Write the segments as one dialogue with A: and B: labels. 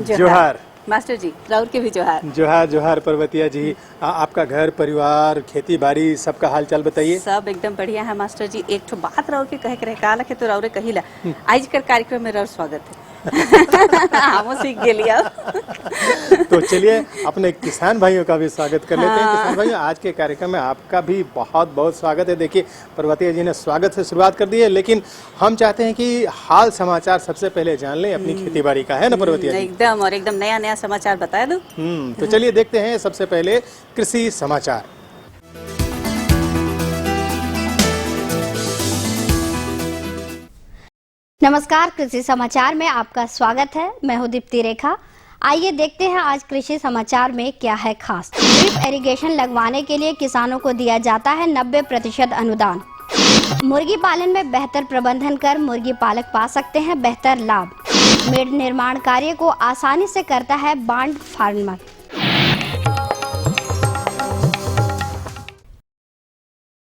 A: जोहार
B: मास्टर जी, राउर के भी जोहार।
A: जोहार जोहार पर्वतिया जी। आपका घर परिवार खेती बाड़ी सबका हाल चाल बताइए।
B: सब एकदम बढ़िया है मास्टर जी। एक ठो बात राउर के कहे के रहे का लखे तो राउरे कहिला आज कर कार्यक्रम में राउर स्वागत है। हम सीख गेलिया।
A: तो चलिए अपने किसान भाइयों का भी स्वागत कर लेते हैं। किसान भाइयों, आज के कार्यक्रम में आपका भी बहुत बहुत स्वागत है। देखिए पर्वतिया जी ने स्वागत से शुरुआत कर दी है, लेकिन हम चाहते हैं कि हाल समाचार सबसे पहले जान लें अपनी खेती बाड़ी का, है ना पर्वतिया जी?
B: एकदम, और एकदम नया नया समाचार बता दो।
A: तो चलिए देखते हैं सबसे पहले कृषि समाचार।
C: नमस्कार, कृषि समाचार में आपका स्वागत है। मैं हूं दीप्ति रेखा। आइए देखते हैं आज कृषि समाचार में क्या है खास। ड्रिप इरिगेशन लगवाने के लिए किसानों को दिया जाता है 90% अनुदान। मुर्गी पालन में बेहतर प्रबंधन कर मुर्गी पालक पा सकते हैं बेहतर लाभ। मेड़ निर्माण कार्य को आसानी से करता है बांड फार्मर।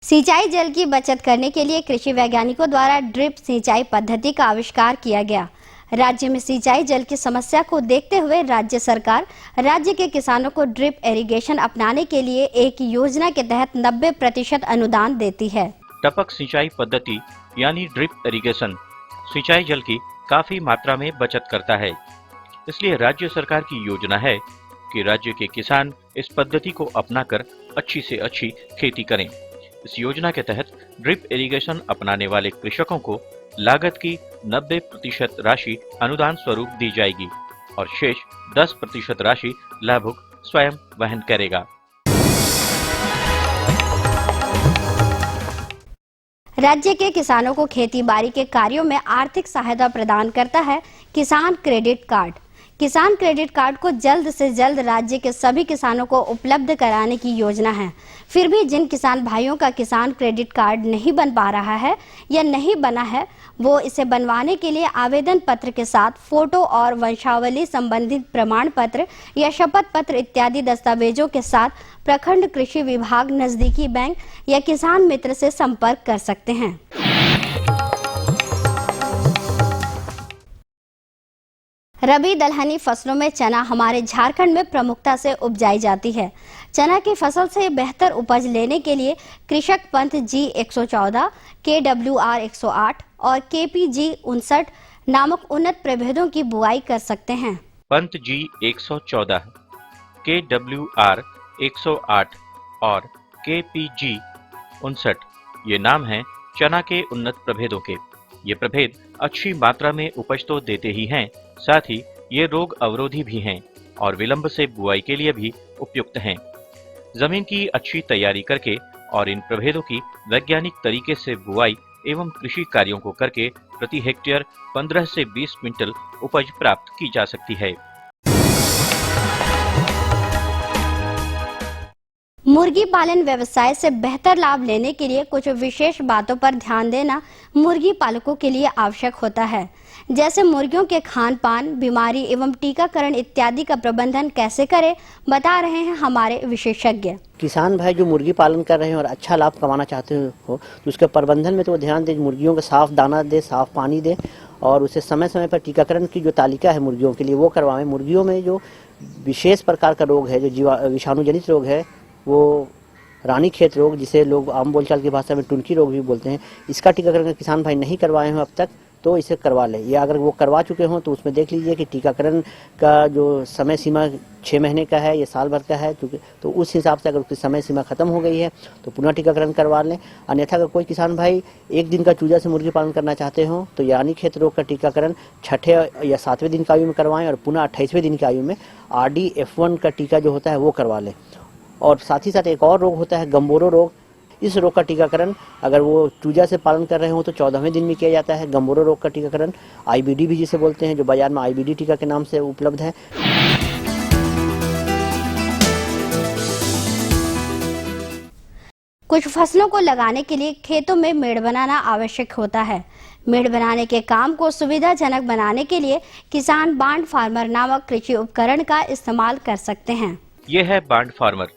C: सिंचाई जल की बचत करने के लिए कृषि वैज्ञानिकों द्वारा ड्रिप सिंचाई पद्धति का आविष्कार किया गया। राज्य में सिंचाई जल की समस्या को देखते हुए राज्य सरकार राज्य के किसानों को ड्रिप इरिगेशन अपनाने के लिए एक योजना के तहत 90% अनुदान देती है।
D: टपक सिंचाई पद्धति यानी ड्रिप इरिगेशन सिंचाई जल की काफी मात्रा में बचत करता है। इसलिए राज्य सरकार की योजना है कि राज्य के किसान इस पद्धति को अपनाकर अच्छी से अच्छी खेती करें। इस योजना के तहत ड्रिप इरिगेशन अपनाने वाले कृषकों को लागत की 90% राशि अनुदान स्वरूप दी जाएगी और शेष 10% राशि लाभुक स्वयं वहन करेगा।
C: राज्य के किसानों को खेती बाड़ी के कार्यों में आर्थिक सहायता प्रदान करता है किसान क्रेडिट कार्ड। किसान क्रेडिट कार्ड को जल्द से जल्द राज्य के सभी किसानों को उपलब्ध कराने की योजना है। फिर भी जिन किसान भाइयों का किसान क्रेडिट कार्ड नहीं बन पा रहा है या नहीं बना है, वो इसे बनवाने के लिए आवेदन पत्र के साथ फोटो और वंशावली संबंधित प्रमाण पत्र या शपथ पत्र इत्यादि दस्तावेजों के साथ प्रखंड कृषि विभाग, नजदीकी बैंक या किसान मित्र से संपर्क कर सकते हैं। रबी दलहनी फसलों में चना हमारे झारखंड में प्रमुखता से उपजाई जाती है। चना की फसल से बेहतर उपज लेने के लिए कृषक पंत जी 114, KWR 108 और KPG 59 नामक उन्नत प्रभेदों की बुआई कर सकते हैं।
D: पंत जी 114, KWR 108 और KPG 59 ये नाम हैं चना के उन्नत प्रभेदों के। ये प्रभेद अच्छी मात्रा में उपज तो देते ही हैं, साथ ही ये रोग अवरोधी भी हैं और विलंब से बुआई के लिए भी उपयुक्त हैं। जमीन की अच्छी तैयारी करके और इन प्रभेदों की वैज्ञानिक तरीके से बुआई एवं कृषि कार्यों को करके प्रति हेक्टेयर 15 से 20 क्विंटल उपज प्राप्त की जा सकती है।
C: मुर्गी पालन व्यवसाय से बेहतर लाभ लेने के लिए कुछ विशेष बातों पर ध्यान देना मुर्गी पालकों के लिए आवश्यक होता है, जैसे मुर्गियों के खान पान, बीमारी एवं टीकाकरण इत्यादि का प्रबंधन कैसे करें, बता रहे हैं हमारे विशेषज्ञ।
E: किसान भाई जो मुर्गी पालन कर रहे हैं और अच्छा लाभ कमाना चाहते हो तो उसके प्रबंधन में तो ध्यान दें, मुर्गियों को साफ दाना दे, साफ पानी दे और उसे समय समय पर टीकाकरण की जो तालिका है मुर्गियों के लिए वो करवाएं। मुर्गियों में जो विशेष प्रकार का रोग है, जो विषाणु जनित रोग है, वो रानीखेत रोग, जिसे लोग आम बोलचाल की भाषा में टुनकी रोग भी बोलते हैं, इसका टीकाकरण किसान भाई नहीं करवाए हैं अब तक तो इसे करवा लें। या अगर वो करवा चुके हों तो उसमें देख लीजिए कि टीकाकरण का जो समय सीमा 6 महीने का है या साल भर का है, तो उस हिसाब से अगर उसकी समय सीमा खत्म हो गई है तो पुनः टीकाकरण करवा लें। अन्यथा अगर कोई किसान भाई 1 दिन का चूजा से मुर्गी पालन करना चाहते हो तो रानीखेत रोग का टीकाकरण 6ठे या 7वें दिन की आयु में करवाएं और पुनः 28वें दिन की आयु में RDF1 का टीका जो होता है वो करवा लें। और साथ ही साथ एक और रोग होता है गम्बोरो रोग। इस रोग का टीकाकरण अगर वो चूजा से पालन कर रहे हो तो 14वें दिन में किया जाता है। गम्बोरो रोग का टीकाकरण IBD भी जिसे बोलते हैं, जो बाजार में IBD टीका के नाम से उपलब्ध है।
C: कुछ फसलों को लगाने के लिए खेतों में मेड़ बनाना आवश्यक होता है। मेड़ बनाने के काम को सुविधाजनक बनाने के लिए किसान बांड फार्मर नामक कृषि उपकरण का इस्तेमाल कर सकते हैं।
D: ये है बांड फार्मर।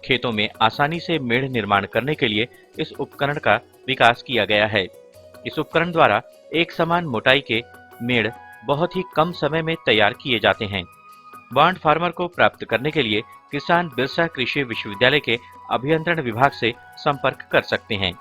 D: खेतों में आसानी से मेड़ निर्माण करने के लिए इस उपकरण का विकास किया गया है। इस उपकरण द्वारा एक समान मोटाई के मेड़ बहुत ही कम समय में तैयार किए जाते हैं। बॉन्ड फार्मर को प्राप्त करने के लिए किसान बिरसा कृषि विश्वविद्यालय के अभियंत्रण विभाग से संपर्क कर सकते हैं।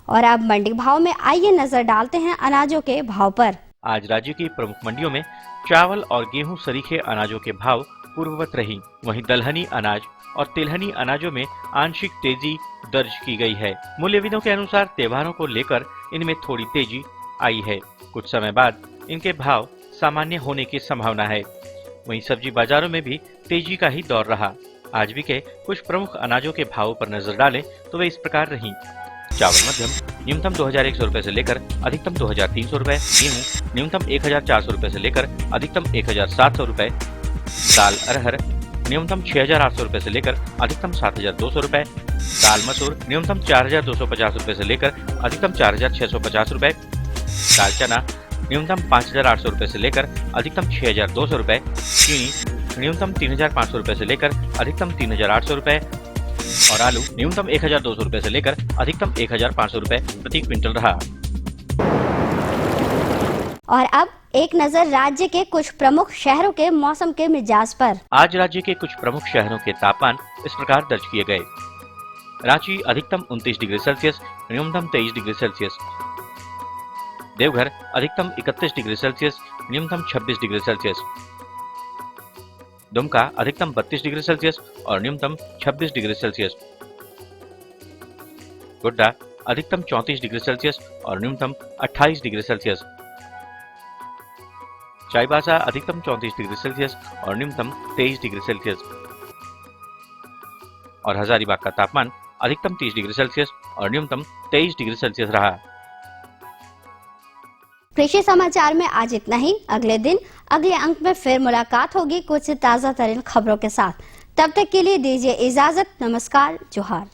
C: और अब मंडी भाव में आइए नजर डालते हैं अनाजों के भाव पर।
D: आज राज्य की प्रमुख मंडियों में चावल और गेहूं सरीखे अनाजों के भाव पूर्ववत रही। वहीं दलहनी अनाज और तिलहनी अनाजों में आंशिक तेजी दर्ज की गई है। मूल्यविदों के अनुसार त्योहारों को लेकर इनमें थोड़ी तेजी आई है। कुछ समय बाद इनके भाव सामान्य होने की संभावना है। वहीं सब्जी बाजारों में भी तेजी का ही दौर रहा। आज भी के कुछ प्रमुख अनाजों के भावों पर नजर डालें तो वे इस प्रकार रही। चावल मध्यम न्यूनतम 2100 रुपए से लेकर अधिकतम 2300 रुपए, गेहूं न्यूनतम 1400 रुपए से लेकर अधिकतम 1700 रुपए, दाल अरहर न्यूनतम 6800 रुपए से लेकर अधिकतम 7200 रुपए, दाल मसूर न्यूनतम 4250 रुपए से लेकर अधिकतम 4650 रुपए, दाल चना न्यूनतम 5800 रुपए से लेकर अधिकतम 6200 रुपए, चीनी न्यूनतम 3500 रुपए से लेकर अधिकतम 3800 रुपए और आलू न्यूनतम 1200 रुपए से लेकर अधिकतम 1500 रुपए प्रति क्विंटल रहा।
C: और अब एक नजर राज्य के कुछ प्रमुख शहरों के मौसम के मिजाज पर।
D: आज राज्य के कुछ प्रमुख शहरों के तापमान इस प्रकार दर्ज किए गए। रांची अधिकतम 29 डिग्री सेल्सियस, न्यूनतम 23 डिग्री सेल्सियस। देवघर अधिकतम 31 डिग्री सेल्सियस, न्यूनतम 26 डिग्री सेल्सियस। दुमका अधिकतम 32 डिग्री सेल्सियस और न्यूनतम 26 डिग्री सेल्सियस। गोड्डा अधिकतम 34 डिग्री सेल्सियस और न्यूनतम 28 डिग्री सेल्सियस। चाईबासा अधिकतम 34 डिग्री सेल्सियस और न्यूनतम 23 डिग्री सेल्सियस। और हजारीबाग का तापमान अधिकतम 30 डिग्री सेल्सियस और न्यूनतम 23 डिग्री सेल्सियस रहा।
C: कृषि समाचार में आज इतना ही। अगले दिन अगले अंक में फिर मुलाकात होगी कुछ ताजा तरीन खबरों के साथ। तब तक के लिए दीजिए इजाजत। नमस्कार, जोहार।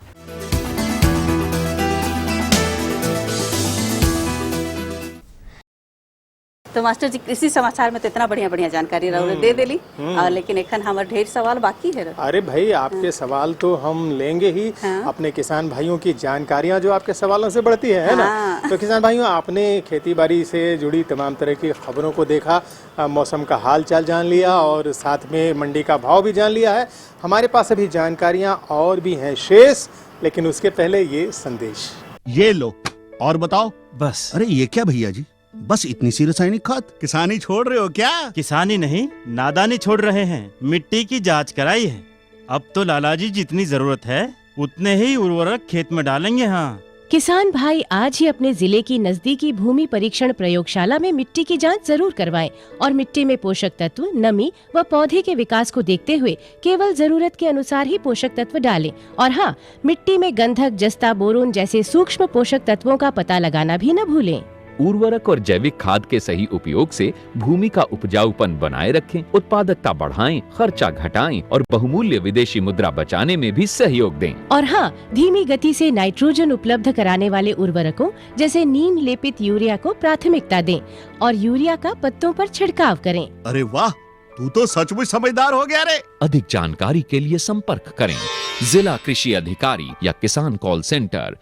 B: तो मास्टर जी कृषि समाचार में तो इतना बढ़िया बढ़िया जानकारी रहो दे देली और लेकिन एखन हमारे ढेर सवाल बाकी है।
A: अरे भाई आपके सवाल तो हम लेंगे ही। अपने किसान भाइयों की जानकारियां जो आपके सवालों से बढ़ती है ना। तो किसान भाइयों, आपने खेती बाड़ी से जुड़ी तमाम तरह की खबरों को देखा, मौसम का हाल चाल जान लिया और साथ में मंडी का भाव भी जान लिया है। हमारे पास अभी जानकारियां और भी हैं शेष, लेकिन उसके पहले ये संदेश।
F: ये लो और बताओ।
G: बस।
F: अरे ये क्या भैया जी, बस इतनी सी रासायनिक खाद? किसानी छोड़ रहे हो क्या?
G: किसानी नहीं, नादानी छोड़ रहे हैं। मिट्टी की जांच कराई है। अब तो लालाजी जितनी जरूरत है उतने ही उर्वरक खेत में डालेंगे। हाँ,
H: किसान भाई आज ही अपने जिले की नजदीकी भूमि परीक्षण प्रयोगशाला में मिट्टी की जांच जरूर करवाएं और मिट्टी में पोषक तत्व, नमी व पौधे के विकास को देखते हुए केवल जरूरत के अनुसार ही पोषक तत्व डालें। और हाँ, मिट्टी में गंधक, जस्ता, बोरोन जैसे सूक्ष्म पोषक तत्वों का पता लगाना भी न भूलें।
I: उर्वरक और जैविक खाद के सही उपयोग से भूमि का उपजाऊपन बनाए रखें, उत्पादकता बढ़ाएं, खर्चा घटाएं और बहुमूल्य विदेशी मुद्रा बचाने में भी सहयोग दें।
H: और हाँ, धीमी गति से नाइट्रोजन उपलब्ध कराने वाले उर्वरकों जैसे नीम लेपित यूरिया को प्राथमिकता दें और यूरिया का पत्तों पर छिड़काव करें।
F: अरे वाह, तू तो सचमुच समझदार हो गया रे।
I: अधिक जानकारी के लिए संपर्क करें जिला कृषि अधिकारी या किसान कॉल सेंटर।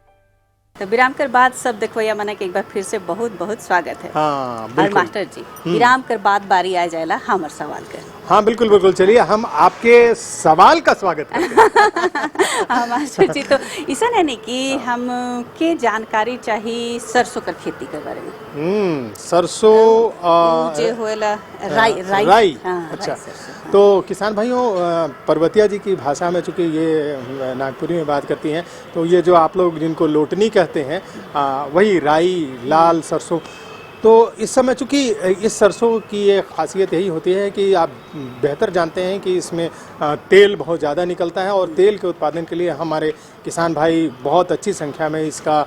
B: तो विराम कर बाद सब देखवैया मने के एक बार फिर से बहुत बहुत स्वागत है।
A: हाँ,
B: और मास्टर जी विराम कर बाद बारी आ जाएला हमर सवाल कर।
A: हाँ बिल्कुल बिल्कुल, चलिए हम आपके सवाल का स्वागत करते हैं।
B: हाँ मास्टर जी, तो ऐसा नहीं कि हम के जानकारी चाहिए सरसों का खेती के बारे में।
A: सरसों
B: जे होएला राई।
A: हाँ, अच्छा। तो किसान भाइयों, पर्वतिया जी की भाषा में चूंकि ये नागपुरी में बात करती हैं, तो ये जो आप लोग जिनको लोटनी कहते हैं वही राई, लाल सरसों। तो इस समय चूंकि इस सरसों की एक खासियत यही होती है कि आप बेहतर जानते हैं कि इसमें तेल बहुत ज़्यादा निकलता है और तेल के उत्पादन के लिए हमारे किसान भाई बहुत अच्छी संख्या में इसका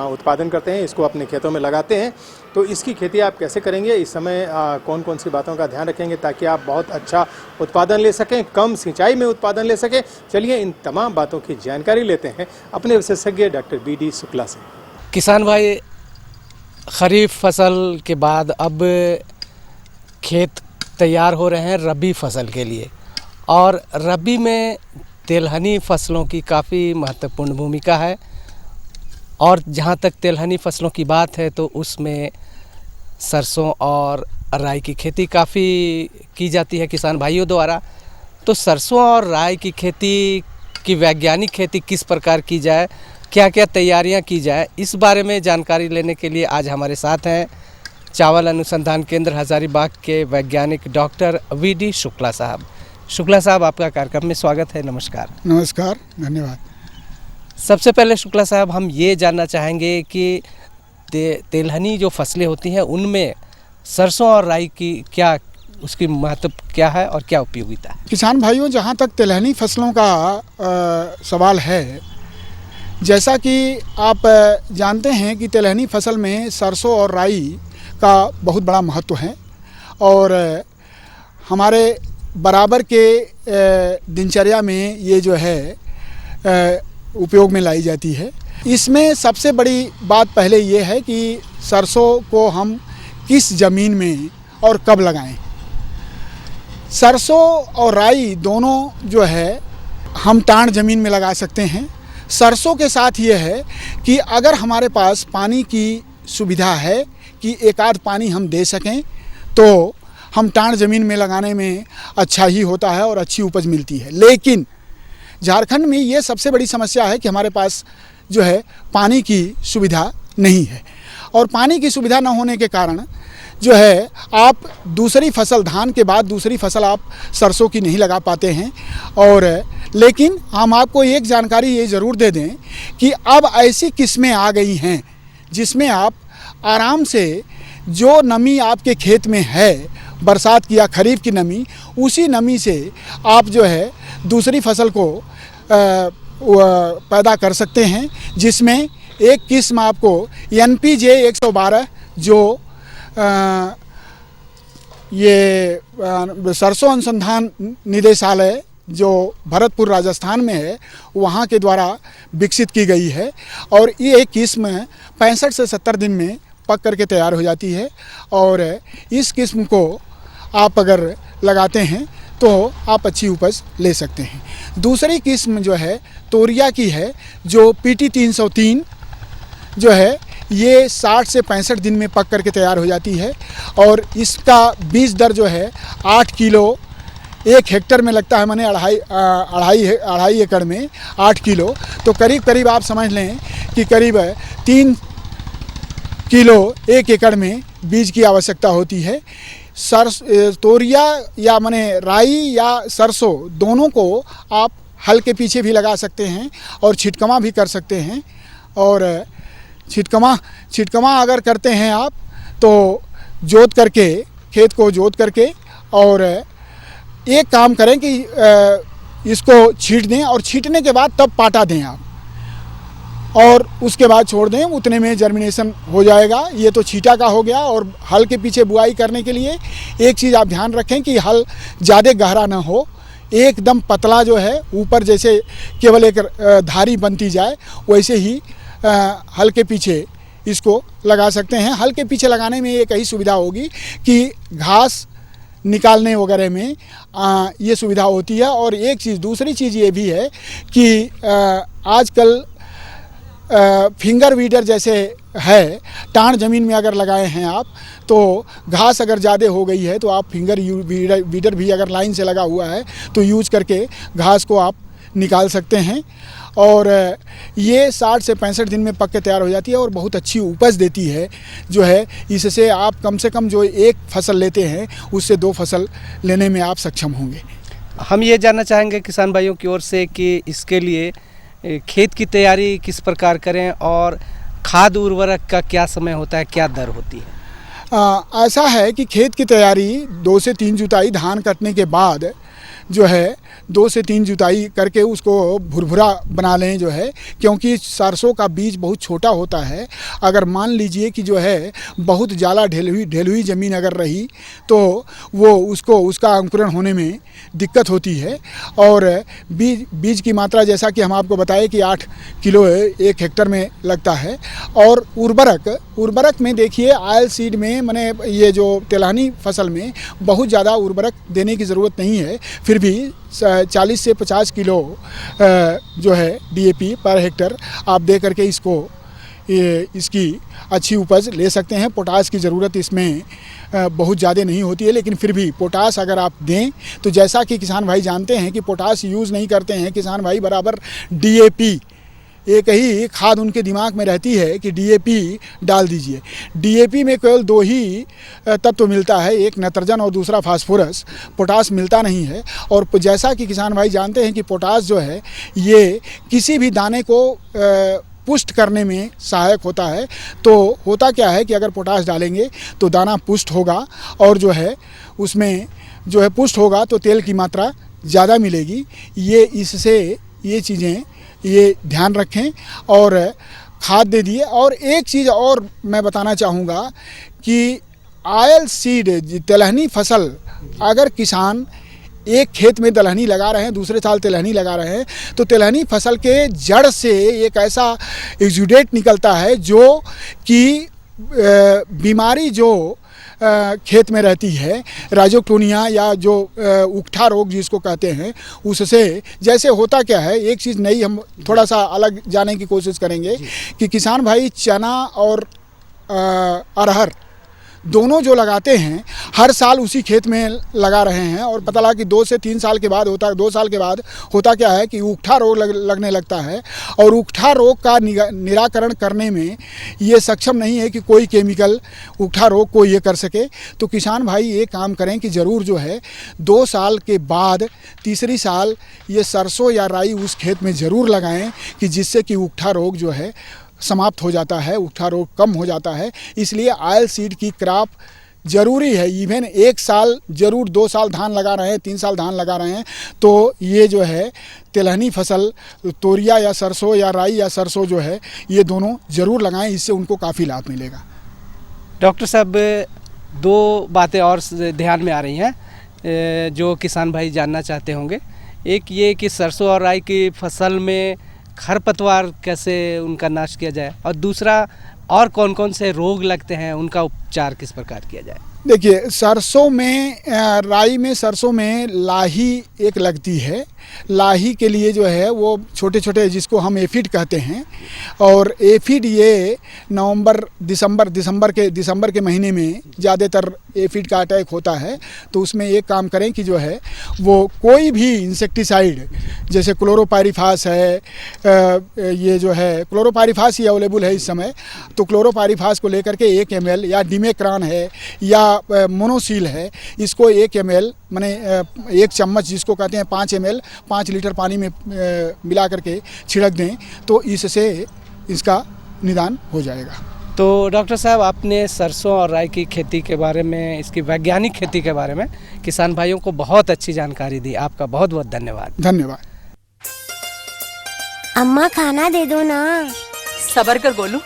A: उत्पादन करते हैं, इसको अपने खेतों में लगाते हैं। तो इसकी खेती आप कैसे करेंगे, इस समय कौन कौन सी बातों का ध्यान रखेंगे ताकि आप बहुत अच्छा उत्पादन ले सकें, कम सिंचाई में उत्पादन ले सकें। चलिए इन तमाम बातों की जानकारी लेते हैं अपने विशेषज्ञ डॉक्टर BD शुक्ला से।
J: किसान भाई, खरीफ फसल के बाद अब खेत तैयार हो रहे हैं रबी फसल के लिए, और रबी में तेलहनी फसलों की काफ़ी महत्वपूर्ण भूमिका है। और जहाँ तक तेलहनी फसलों की बात है तो उसमें सरसों और राई की खेती काफ़ी की जाती है किसान भाइयों द्वारा। तो सरसों और राई की खेती की वैज्ञानिक खेती किस प्रकार की जाए, क्या क्या तैयारियां की जाए, इस बारे में जानकारी लेने के लिए आज हमारे साथ हैं चावल अनुसंधान केंद्र हजारीबाग के वैज्ञानिक डॉक्टर वीडी शुक्ला साहब। शुक्ला साहब, आपका कार्यक्रम में स्वागत है। नमस्कार।
K: नमस्कार, धन्यवाद।
J: सबसे पहले शुक्ला साहब, हम ये जानना चाहेंगे कि तेलहनी जो फसलें होती हैं उनमें सरसों और राई की क्या उसकी महत्व क्या है और क्या उपयोगिता है?
K: किसान भाइयों, जहाँ तक तिलहनी फसलों का सवाल है, जैसा कि आप जानते हैं कि तिलहनी फसल में सरसों और राई का बहुत बड़ा महत्व है और हमारे बराबर के दिनचर्या में ये जो है उपयोग में लाई जाती है। इसमें सबसे बड़ी बात पहले ये है कि सरसों को हम किस ज़मीन में और कब लगाएं। सरसों और राई दोनों जो है हम टाण ज़मीन में लगा सकते हैं। सरसों के साथ ये है कि अगर हमारे पास पानी की सुविधा है कि एक आध पानी हम दे सकें तो हम टाण ज़मीन में लगाने में अच्छा ही होता है और अच्छी उपज मिलती है। लेकिन झारखंड में ये सबसे बड़ी समस्या है कि हमारे पास जो है पानी की सुविधा नहीं है और पानी की सुविधा न होने के कारण जो है आप दूसरी फसल, धान के बाद दूसरी फसल आप सरसों की नहीं लगा पाते हैं। और लेकिन हम आपको एक जानकारी ये ज़रूर दे दें कि अब ऐसी किस्में आ गई हैं जिसमें आप आराम से जो नमी आपके खेत में है, बरसात की या खरीफ की नमी, उसी नमी से आप जो है दूसरी फसल को पैदा कर सकते हैं, जिसमें एक किस्म आपको NPJ 112 जो ये सरसों अनुसंधान निदेशालय जो भरतपुर राजस्थान में है वहाँ के द्वारा विकसित की गई है और ये किस्म 65 से 70 दिन में पक करके तैयार हो जाती है और इस किस्म को आप अगर लगाते हैं तो आप अच्छी उपज ले सकते हैं। दूसरी किस्म जो है तोरिया की है जो PT 303 जो है ये 60 से 65 दिन में पक करके तैयार हो जाती है और इसका बीज दर जो है 8 किलो 1 हेक्टर में लगता है, माने अढ़ाई एकड़ में 8 किलो, तो करीब करीब आप समझ लें कि करीब 3 किलो 1 एकड़ में बीज की आवश्यकता होती है। तोरिया या माने राई या सरसों दोनों को आप हल के पीछे भी लगा सकते हैं और छिटकमा भी कर सकते हैं। और छिटकमा अगर करते हैं आप तो जोत करके, खेत को जोत करके, और एक काम करें कि इसको छीट दें और छीटने के बाद तब पाटा दें आप और उसके बाद छोड़ दें, उतने में जर्मिनेशन हो जाएगा। ये तो छीटा का हो गया। और हल के पीछे बुआई करने के लिए एक चीज़ आप ध्यान रखें कि हल ज़्यादा गहरा ना हो, एकदम पतला जो है ऊपर जैसे केवल एक धारी बनती जाए वैसे ही हल के पीछे इसको लगा सकते हैं। हल के पीछे लगाने में एक ही सुविधा होगी कि घास निकालने वगैरह में ये सुविधा होती है। और एक चीज़, दूसरी चीज़ ये भी है कि आजकल फिंगर वीडर जैसे है, टाण ज़मीन में अगर लगाए हैं आप तो घास अगर ज़्यादा हो गई है तो आप फिंगर वीडर भी अगर लाइन से लगा हुआ है तो यूज करके घास को आप निकाल सकते हैं। और ये 60 से 65 दिन में पक के तैयार हो जाती है और बहुत अच्छी उपज देती है जो है। इससे आप कम से कम जो एक फसल लेते हैं उससे 2 फसल लेने में आप सक्षम होंगे।
J: हम ये जानना चाहेंगे किसान भाइयों की ओर से कि इसके लिए खेत की तैयारी किस प्रकार करें और खाद उर्वरक का क्या समय होता है, क्या दर होती है?
K: ऐसा है कि खेत की तैयारी 2 से 3 जुताई धान कटने के बाद जो है 2 से 3 जुताई करके उसको भुरभुरा बना लें जो है, क्योंकि सरसों का बीज बहुत छोटा होता है। अगर मान लीजिए कि जो है बहुत ज़्यादा ढेलुई ज़मीन अगर रही तो वो उसका अंकुरण होने में दिक्कत होती है। और बीज की मात्रा जैसा कि हम आपको बताएं कि 8 किलो 1 हेक्टर में लगता है। और उर्वरक में देखिए ऑयल सीड में माने ये जो तिलहनी फसल में बहुत ज़्यादा उर्वरक देने की ज़रूरत नहीं है, फिर भी 40 से 50 किलो जो है DAP पर हेक्टर आप दे करके इसको इसकी अच्छी उपज ले सकते हैं। पोटास की ज़रूरत इसमें बहुत ज़्यादा नहीं होती है, लेकिन फिर भी पोटास अगर आप दें तो जैसा कि किसान भाई जानते हैं कि पोटास यूज़ नहीं करते हैं किसान भाई, बराबर DAP एक ही खाद उनके दिमाग में रहती है कि DAP डाल दीजिए। DAP में केवल 2 ही तत्व मिलता है, एक नाइट्रोजन और दूसरा फास्फोरस, पोटास मिलता नहीं है। और जैसा कि किसान भाई जानते हैं कि पोटास जो है ये किसी भी दाने को पुष्ट करने में सहायक होता है। तो होता क्या है कि अगर पोटास डालेंगे तो दाना पुष्ट होगा और जो है उसमें जो है पुष्ट होगा तो तेल की मात्रा ज़्यादा मिलेगी। ये इससे ये चीज़ें ये ध्यान रखें और खाद दे दिए। और एक चीज़ और मैं बताना चाहूँगा कि ऑयल सीड तिलहनी फसल अगर किसान एक खेत में दलहनी लगा रहे हैं, दूसरे साल तिलहनी लगा रहे हैं, तो तिलहनी फसल के जड़ से एक ऐसा एक्सुडेट निकलता है जो कि बीमारी जो खेत में रहती है, राइजोक्टोनिया या जो उकठा रोग जिसको कहते हैं, उससे जैसे होता क्या है, एक चीज़ नई हम थोड़ा सा अलग जाने की कोशिश करेंगे कि किसान भाई चना और अरहर दोनों जो लगाते हैं हर साल उसी खेत में लगा रहे हैं और पता लगा कि 2 से 3 साल के बाद होता है, 2 साल के बाद होता क्या है कि उकठा रोग लगने लगता है और उकठा रोग का निराकरण करने में ये सक्षम नहीं है कि कोई केमिकल उकठा रोग को ये कर सके। तो किसान भाई ये काम करें कि ज़रूर जो है 2 साल के बाद तीसरी साल ये सरसों या राई उस खेत में ज़रूर लगाएं कि जिससे कि उकठा रोग जो है समाप्त हो जाता है, उकठा रोग कम हो जाता है। इसलिए ऑयल सीड की क्रॉप ज़रूरी है। इवन 1 साल ज़रूर, 2 साल धान लगा रहे हैं, 3 साल धान लगा रहे हैं, तो ये जो है तिलहनी फसल तोरिया या सरसों या राई या सरसों जो है ये दोनों ज़रूर लगाएं, इससे उनको काफ़ी लाभ मिलेगा।
J: डॉक्टर साहब 2 बातें और ध्यान में आ रही हैं जो किसान भाई जानना चाहते होंगे। एक ये कि सरसों और राई की फसल में खरपतवार कैसे उनका नाश किया जाए, और दूसरा और कौन कौन से रोग लगते हैं उनका उपचार किस प्रकार किया जाए।
K: देखिए, सरसों में राई में सरसों में लाही एक लगती है। लाही के लिए जो है वो छोटे छोटे जिसको हम एफिड कहते हैं, और एफिड ये दिसंबर के महीने में ज़्यादातर एफिड का अटैक होता है। तो उसमें एक काम करें कि जो है वो कोई भी इंसेक्टिसाइड जैसे क्लोरोपाइरिफास है, ये जो है क्लोरोपाइरिफास ही अवेलेबल है इस समय, तो क्लोरोपाइरिफास को लेकर के 1 ml या डिमेक्रान है या मोनोसील है, इसको 1 ml माने 1 चम्मच जिसको कहते हैं 5 ml 5 लीटर पानी में मिला करके छिड़क दें तो इससे इसका निदान हो जाएगा।
J: तो डॉक्टर साहब, आपने सरसों और राई की खेती के बारे में, इसकी वैज्ञानिक खेती के बारे में किसान भाइयों को बहुत अच्छी जानकारी दी। आपका बहुत बहुत धन्यवाद।
K: धन्यवाद।
L: अम्मा खाना दे दो ना।
B: सबर कर गोलू,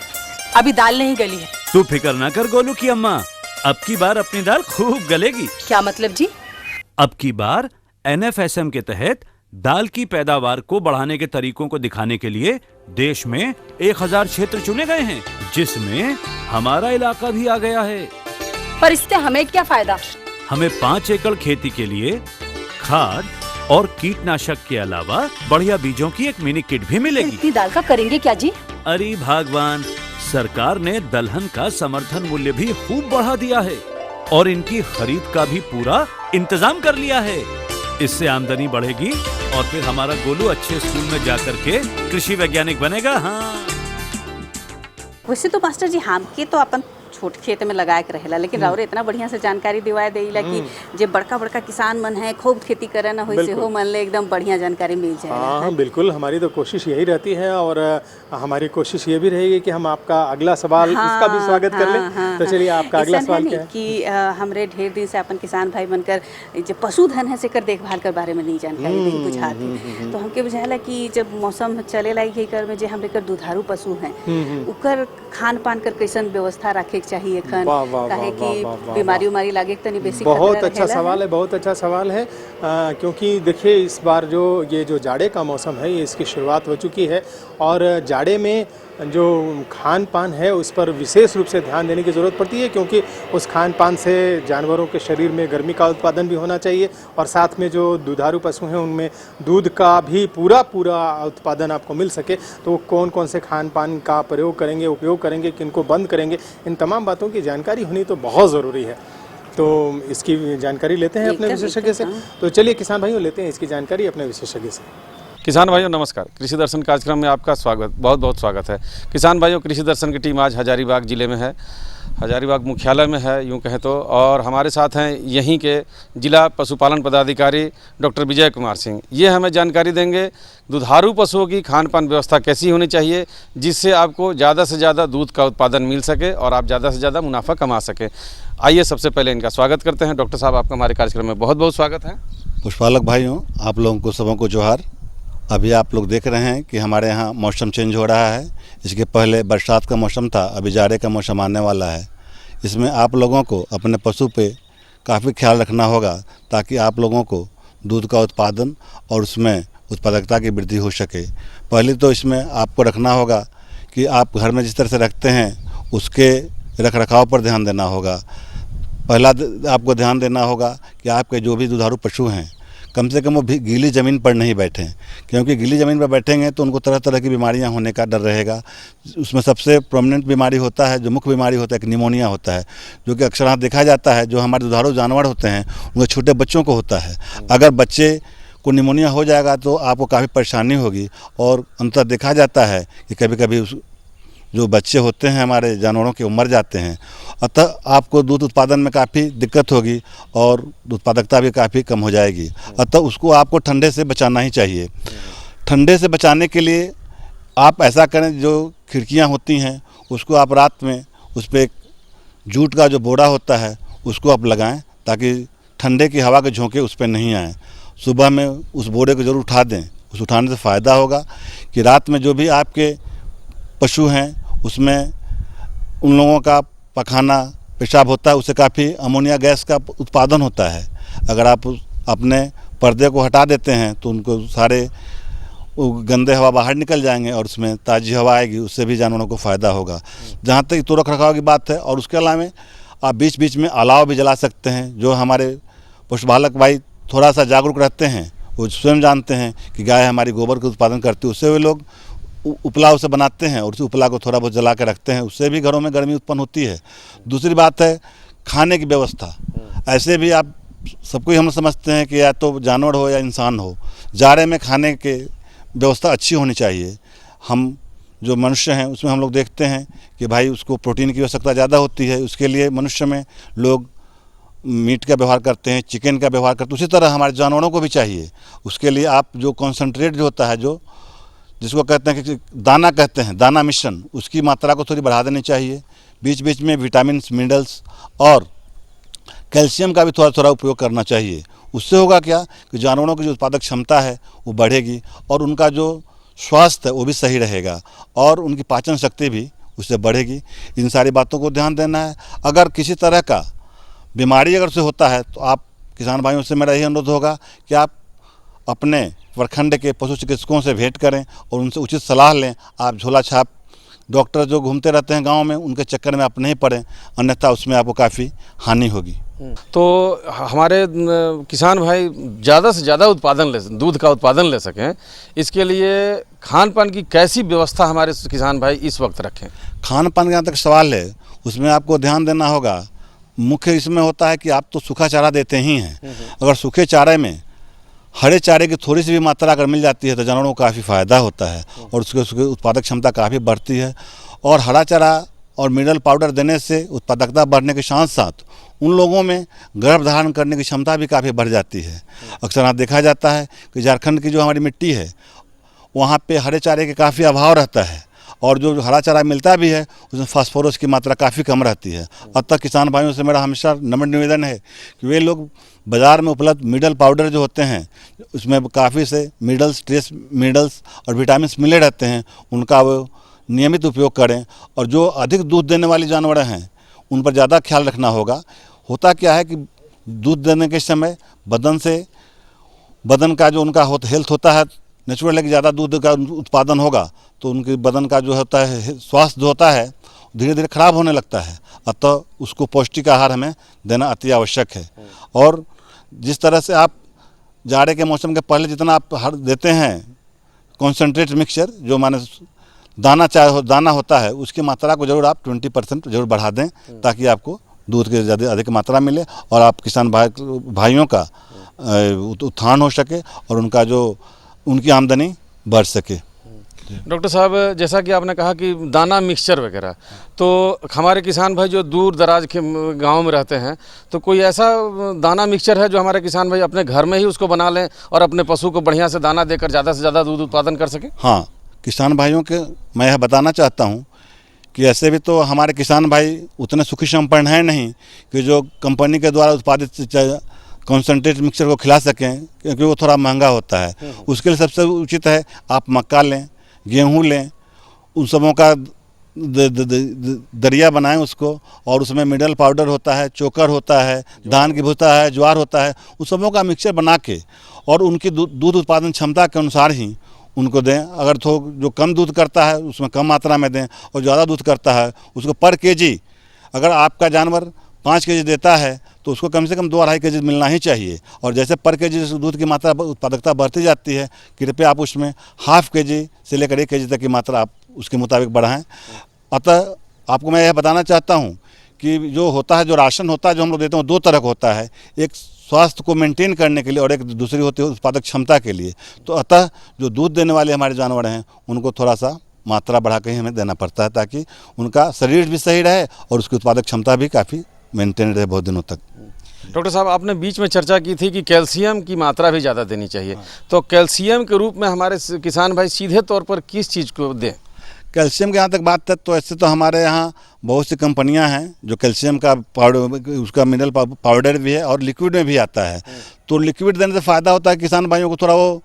B: अभी दाल नहीं गली है।
M: तू फिक्र ना कर गोलू की अम्मा, अब की बार अपनी दाल खूब गलेगी।
B: क्या मतलब जी?
M: अब की बार NFSM के तहत दाल की पैदावार को बढ़ाने के तरीकों को दिखाने के लिए देश में 1000 क्षेत्र चुने गए हैं, जिसमें हमारा इलाका भी आ गया है।
B: पर इससे हमें क्या फायदा?
M: हमें 5 एकड़ खेती के लिए खाद और कीटनाशक के अलावा बढ़िया बीजों की एक मिनी किट भी मिलेगी।
B: इतनी दाल का करेंगे क्या जी?
M: अरे भगवान, सरकार ने दलहन का समर्थन मूल्य भी खूब बढ़ा दिया है और इनकी खरीद का भी पूरा इंतजाम कर लिया है। इससे आमदनी बढ़ेगी और फिर हमारा गोलू अच्छे स्कूल में जाकर के कृषि वैज्ञानिक बनेगा। हाँ,
B: वैसे तो मास्टर जी हमके तो अपन छोट खेत में लगाए के रहेला, लेकिन राउरे इतना बढ़िया से जानकारी दिवाए देला कि जे बड़का बड़का किसान मन है खूब खेती करे ना होई से हो मन ले एकदम बढ़िया जानकारी मिल जाए।
A: हाँ बिल्कुल, हमारी तो कोशिश यही रहती है और हमारी कोशिश ये भी रहेगी कि हम आपका अगला सवाल इसका भी स्वागत कर लें। तो चलिए आपका अगला सवाल क्या है? कि
B: हमरे ढेर दिन से अपन किसान भाई बनकर जो पशुधन है सेकर देखभाल कर बारे में नहीं जानकारी नहीं बुझाती, तो हमके बुझाला कि जब मौसम चले लागी कर में जे हमरे कर दुधारू पशु हैं उकर खान पान कर कैसन व्यवस्था रखे चाहिए खन
A: वाह, वाह,
B: काहे
A: वाह,
B: कि
A: वाह, वाह,
B: बीमारी उमारी लागे के तनी बेसी
A: बहुत
B: खतरा
A: अच्छा
B: रहेला
A: सवाल है, बहुत अच्छा सवाल है। क्योंकि देखिए इस बार ये जो जाड़े का मौसम है ये इसकी शुरुआत हो चुकी है और जाड़े में जो खान पान है उस पर विशेष रूप से ध्यान देने की ज़रूरत पड़ती है, क्योंकि उस खान पान से जानवरों के शरीर में गर्मी का उत्पादन भी होना चाहिए और साथ में जो दुधारू पशु हैं उनमें दूध का भी पूरा उत्पादन आपको मिल सके। तो कौन कौन से खान पान का प्रयोग करेंगे, उपयोग करेंगे, किनको बंद करेंगे, इन तमाम बातों की जानकारी होनी तो बहुत ज़रूरी है। तो इसकी जानकारी लेते हैं अपने विशेषज्ञ से। तो चलिए किसान भाइयों लेते हैं इसकी जानकारी अपने विशेषज्ञ से।
L: किसान भाइयों नमस्कार, कृषि दर्शन कार्यक्रम में आपका स्वागत, बहुत बहुत स्वागत है। किसान भाइयों, कृषि दर्शन की टीम आज हजारीबाग ज़िले में है, हजारीबाग मुख्यालय में है यूँ कहें तो, और हमारे साथ हैं यहीं के जिला पशुपालन पदाधिकारी डॉक्टर विजय कुमार सिंह। ये हमें जानकारी देंगे दुधारू पशुओं की खान पान व्यवस्था कैसी होनी चाहिए जिससे आपको ज़्यादा से ज़्यादा दूध का उत्पादन मिल सके और आप ज़्यादा से ज़्यादा मुनाफा कमा सकें। आइए सबसे पहले इनका स्वागत करते हैं। डॉक्टर साहब, आपका हमारे कार्यक्रम में बहुत बहुत स्वागत है।
F: पुष्पालक भाइयों, आप लोगों को सबों को जोहार। अभी आप लोग देख रहे हैं कि हमारे यहाँ मौसम चेंज हो रहा है। इसके पहले बरसात का मौसम था, अभी जाड़े का मौसम आने वाला है। इसमें आप लोगों को अपने पशु पे काफ़ी ख्याल रखना होगा ताकि आप लोगों को दूध का उत्पादन और उसमें उत्पादकता की वृद्धि हो सके। पहले तो इसमें आपको रखना होगा कि आप घर में जिस तरह से रखते हैं उसके रख रखाव पर ध्यान देना होगा। पहला आपको ध्यान देना होगा कि आपके जो भी दुधारू पशु हैं कम से कम वो भी गीली ज़मीन पर नहीं बैठें, क्योंकि गीली ज़मीन पर बैठेंगे तो उनको तरह तरह की बीमारियां होने का डर रहेगा। उसमें सबसे प्रोमिनेंट बीमारी होता है, जो मुख्य बीमारी होता है, एक निमोनिया होता है, जो कि अक्सर देखा जाता है जो हमारे दुधारू जानवर होते हैं उनके छोटे बच्चों को होता है। अगर बच्चे को निमोनिया हो जाएगा तो आपको काफ़ी परेशानी होगी और अंततः देखा जाता है कि कभी कभी जो बच्चे होते हैं हमारे जानवरों के मर जाते हैं। अतः आपको दूध उत्पादन में काफ़ी दिक्कत होगी और उत्पादकता भी काफ़ी कम हो जाएगी। अतः उसको आपको ठंडे से बचाना ही चाहिए। ठंडे से बचाने के लिए आप ऐसा करें, जो खिड़कियां होती हैं उसको आप रात में उस पर एक जूट का जो बोरा होता है उसको आप लगाएं ताकि ठंडे की हवा के झोंके उस पर नहीं आए। सुबह में उस बोरे को ज़रूर उठा दें। उस उठाने से फ़ायदा होगा कि रात में जो भी आपके पशु हैं उसमें उन लोगों का पखाना पेशाब होता है, उससे काफ़ी अमोनिया गैस का उत्पादन होता है। अगर आप अपने पर्दे को हटा देते हैं तो उनको सारे गंदे हवा बाहर निकल जाएंगे और उसमें ताज़ी हवा आएगी, उससे भी जानवरों को फ़ायदा होगा। जहाँ तक तो रख रखाव की बात है, और उसके अलावा आप बीच बीच में अलाव भी जला सकते हैं। जो हमारे पशुपालक भाई थोड़ा सा जागरूक रहते हैं, वो स्वयं जानते हैं कि गाय हमारी गोबर का उत्पादन करती है, उससे वे लोग उपला उसे बनाते हैं और उसी उपला को थोड़ा बहुत जला के रखते हैं, उससे भी घरों में गर्मी उत्पन्न होती है। दूसरी बात है खाने की व्यवस्था। ऐसे भी आप सबको हम समझते हैं कि या तो जानवर हो या इंसान हो, जाड़े में खाने की व्यवस्था अच्छी होनी चाहिए। हम जो मनुष्य हैं उसमें हम लोग देखते हैं कि भाई उसको प्रोटीन की आवश्यकता ज़्यादा होती है, उसके लिए मनुष्य में लोग मीट का व्यवहार करते हैं, चिकन का व्यवहार करते हैं। उसी तरह हमारे जानवरों को भी चाहिए। उसके लिए आप जो कॉन्सेंट्रेट जो होता है, जो जिसको कहते हैं कि दाना कहते हैं, दाना मिश्रण, उसकी मात्रा को थोड़ी बढ़ा देनी चाहिए। बीच बीच में विटामिन, मिनरल्स और कैल्शियम का भी थोड़ा थोड़ा उपयोग करना चाहिए। उससे होगा क्या कि जानवरों की जो उत्पादक क्षमता है वो बढ़ेगी और उनका जो स्वास्थ्य है वो भी सही रहेगा और उनकी पाचन शक्ति भी उससे बढ़ेगी। इन सारी बातों को ध्यान देना है। अगर किसी तरह का बीमारी अगर से होता है तो आप किसान भाइयों से मेरा यही अनुरोध होगा कि आप अपने प्रखंड के पशु चिकित्सकों से भेंट करें और उनसे उचित सलाह लें। आप झोला छाप डॉक्टर जो घूमते रहते हैं गांव में, उनके चक्कर में आप नहीं पड़ें, अन्यथा उसमें आपको काफ़ी हानि होगी।
L: तो हमारे किसान भाई ज़्यादा से ज़्यादा दूध का उत्पादन ले सकें, इसके लिए खान पान की कैसी व्यवस्था हमारे किसान भाई इस वक्त रखें?
F: खान पान का जहाँ तक सवाल है उसमें आपको ध्यान देना होगा। मुख्य इसमें होता है कि आप तो सूखा चारा देते ही हैं। अगर सूखे चारे में हरे चारे की थोड़ी सी भी मात्रा अगर मिल जाती है तो जानवरों को काफ़ी फ़ायदा होता है और उसके उत्पादक क्षमता काफ़ी बढ़ती है। और हरा चारा और मिनरल पाउडर देने से उत्पादकता बढ़ने के साथ साथ उन लोगों में गर्भ धारण करने की क्षमता भी काफ़ी बढ़ जाती है। अक्सर यहाँ देखा जाता है कि झारखंड की जो हमारी मिट्टी है वहाँ पे हरे चारे के काफ़ी अभाव रहता है और जो हरा चारा मिलता भी है उसमें फास्फोरस की मात्रा काफ़ी कम रहती है। अतः किसान भाइयों से मेरा हमेशा नम्र निवेदन है कि वे लोग बाज़ार में उपलब्ध मिनरल पाउडर जो होते हैं उसमें काफ़ी से मिनरल्स, ट्रेस मिनरल्स और विटामिन मिले रहते हैं, उनका वो नियमित उपयोग करें। और जो अधिक दूध देने वाली जानवर हैं उन पर ज़्यादा ख्याल रखना होगा। होता क्या है कि दूध देने के समय बदन का जो उनका हेल्थ होता है, नेचुरल है कि ज़्यादा दूध का उत्पादन होगा तो उनके बदन का जो होता है स्वास्थ्य जो होता है धीरे धीरे खराब होने लगता है। अतः उसको पौष्टिक आहार हमें देना अति आवश्यक है। और जिस तरह से आप जाड़े के मौसम के पहले जितना आप देते हैं कॉन्सेंट्रेट मिक्सचर, जो माने दाना होता है, उसकी मात्रा को जरूर आप 20% जरूर बढ़ा दें ताकि आपको दूध की ज़्यादा अधिक मात्रा मिले और आप किसान भाइयों का उत्थान हो सके और उनकी आमदनी बढ़ सके।
L: डॉक्टर साहब, जैसा कि आपने कहा कि दाना मिक्सचर वगैरह, तो हमारे किसान भाई जो दूर दराज के गांव में रहते हैं तो कोई ऐसा दाना मिक्सचर है जो हमारे किसान भाई अपने घर में ही उसको बना लें और अपने पशु को बढ़िया से दाना देकर ज़्यादा से ज़्यादा दूध उत्पादन कर सकें? हाँ,
F: किसान भाइयों के मैं यह बताना चाहता हूँ कि ऐसे भी तो हमारे किसान भाई उतने सुखी संपन्न हैं नहीं कि जो कंपनी के द्वारा उत्पादित कॉन्सेंट्रेट मिक्सचर को खिला सकें, क्योंकि वो थोड़ा महंगा होता है। उसके लिए सबसे उचित है आप मक्का लें, गेहूँ लें, उन सबों का दरिया बनाएं उसको, और उसमें मिनरल पाउडर होता है, चोकर होता है, धान की भूसा है, ज्वार होता है, उन सबों का मिक्सचर बना के और उनकी दूध उत्पादन क्षमता के अनुसार ही उनको दें। अगर जो कम दूध करता है उसमें कम मात्रा में दें और ज़्यादा दूध करता है उसको पर केजी, अगर आपका जानवर 5 केजी देता है तो उसको कम से कम 2-2.5 केजी मिलना ही चाहिए। और जैसे पर केजी दूध की मात्रा उत्पादकता बढ़ती जाती है, कृपया आप उसमें ½ केजी से लेकर 1 केजी तक की मात्रा आप उसके मुताबिक बढ़ाएं। अतः आपको मैं यह बताना चाहता हूँ कि जो होता है, जो राशन होता है जो हम लोग देते हैं, 2 तरह का होता है, एक स्वास्थ्य को मेंटेन करने के लिए और एक दूसरी होती है उत्पादक क्षमता के लिए। तो अतः जो दूध देने वाले हमारे जानवर हैं उनको थोड़ा सा मात्रा बढ़ा के ही हमें देना पड़ता है ताकि उनका शरीर भी सही रहे और उसकी उत्पादक क्षमता भी काफ़ी मेंटेन रहे बहुत दिनों तक।
L: डॉक्टर साहब, आपने बीच में चर्चा की थी कि कैल्शियम की मात्रा भी ज़्यादा देनी चाहिए। तो कैल्शियम के रूप में हमारे किसान भाई सीधे तौर पर किस चीज़ को दें?
F: कैल्शियम की यहाँ तक बात है तो ऐसे तो हमारे यहाँ बहुत सी कंपनियां हैं जो कैल्शियम का पाउडर, उसका मिनरल पाउडर भी है और लिक्विड में भी आता है। तो लिक्विड देने से फ़ायदा होता है किसान भाइयों को, थोड़ा वो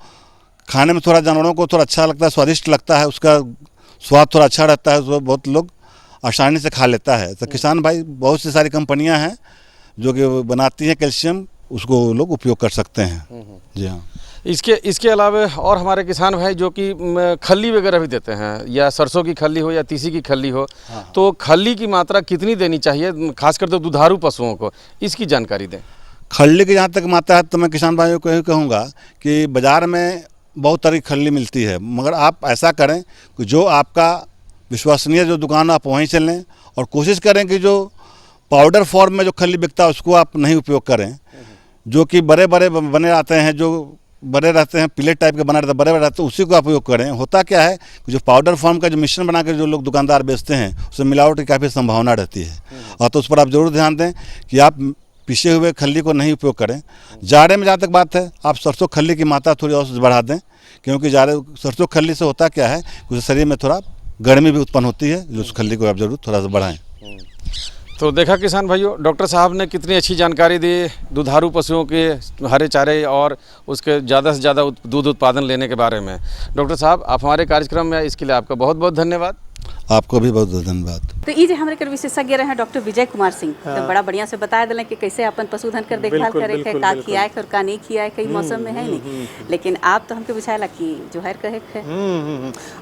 F: खाने में थोड़ा जानवरों को थोड़ा अच्छा लगता है, स्वादिष्ट लगता है, उसका स्वाद थोड़ा अच्छा रहता है, उसको बहुत लोग आसानी से खा लेता है। तो किसान भाई बहुत सी सारी कंपनियां हैं जो कि बनाती हैं कैल्शियम, उसको लोग उपयोग कर सकते हैं। जी हाँ।
L: इसके अलावा और हमारे किसान भाई जो कि खल्ली वगैरह भी देते हैं, या सरसों की खल्ली हो या तीसी की खल्ली हो, तो खल्ली की मात्रा कितनी देनी चाहिए, खासकर तो दुधारू पशुओं को, इसकी जानकारी दें।
F: खल्ली की जहाँ तक मात्रा है तो मैं किसान भाइयों को यही कहूँगा कि बाज़ार में बहुत तरह की खल्ली मिलती है, मगर आप ऐसा करें कि जो आपका विश्वसनीय जो दुकान आप वहीं से लें और कोशिश करें कि जो पाउडर फॉर्म में जो खल्ली बिकता है उसको आप नहीं उपयोग करें। जो कि बड़े बने रहते हैं, जो बड़े रहते हैं, प्लेट टाइप के बना रहते हैं, बड़े रहते हैं, उसी को आप उपयोग करें। होता क्या है कि जो पाउडर फॉर्म का जो मिश्रण बना कर जो लोग दुकानदार बेचते हैं उसमें मिलावट की काफ़ी संभावना रहती है, और तो उस पर आप जरूर ध्यान दें कि आप पिसे हुए खल्ली को नहीं उपयोग करें। जाड़े में जहाँ तक बात है, आप सरसों खल्ली की मात्रा थोड़ी और बढ़ा दें, क्योंकि सरसों खल्ली से होता क्या है कि शरीर में थोड़ा गर्मी भी उत्पन्न होती है, जो उस खल्ली को आप जरूर थोड़ा सा बढ़ाएं।
L: तो देखा किसान भाइयों, डॉक्टर साहब ने कितनी अच्छी जानकारी दी दुधारू पशुओं के हरे चारे और उसके ज़्यादा से ज़्यादा दूध उत्पादन लेने के बारे में। डॉक्टर साहब, आप हमारे कार्यक्रम में इसके लिए आपका बहुत बहुत धन्यवाद।
F: आपको भी बहुत बहुत धन्यवाद।
B: तो ये जो हमारे कर विशेषज्ञ रहे हैं डॉक्टर विजय कुमार सिंह, तो बड़ा बढ़िया से बता दिले कि कैसे अपन पशुधन कर देखभाल करे है, का खियाए और का नहीं खियाए, कई मौसम में है नहीं। लेकिन आप तो हमको बुझाला कि जोहर कहे है।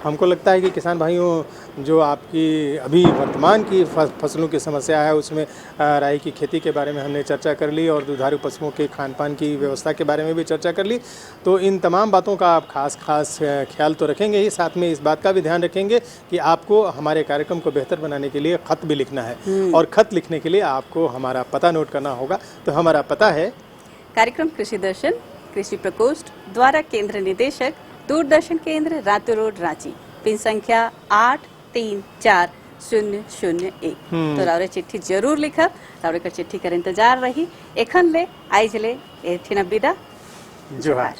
A: हमको लगता है कि किसान भाइयों, जो आपकी अभी वर्तमान की फसलों की समस्या है उसमें राई की खेती के बारे में हमने चर्चा कर ली और दुधारू पशुओं के खान पान की व्यवस्था के बारे में भी चर्चा कर ली। तो इन तमाम बातों का आप खास ख्याल तो रखेंगे ही, साथ में इस बात का भी ध्यान रखेंगे कि आपको हमारे कार्यक्रम को बेहतर बनाने के लिए खत भी लिखना है, और खत लिखने के लिए आपको हमारा पता नोट करना होगा। तो हमारा पता है
B: कार्यक्रम कृषि दर्शन, कृषि प्रकोष्ठ, द्वारा केंद्र निदेशक, दूरदर्शन केंद्र, रातू रोड, रांची, पिन संख्या 834001। तो रावरे चिट्ठी जरूर लिखब, रावरे का चिट्ठी कर इंतजार रही। एखन ले आइज ले एठिना विदा, जोहार।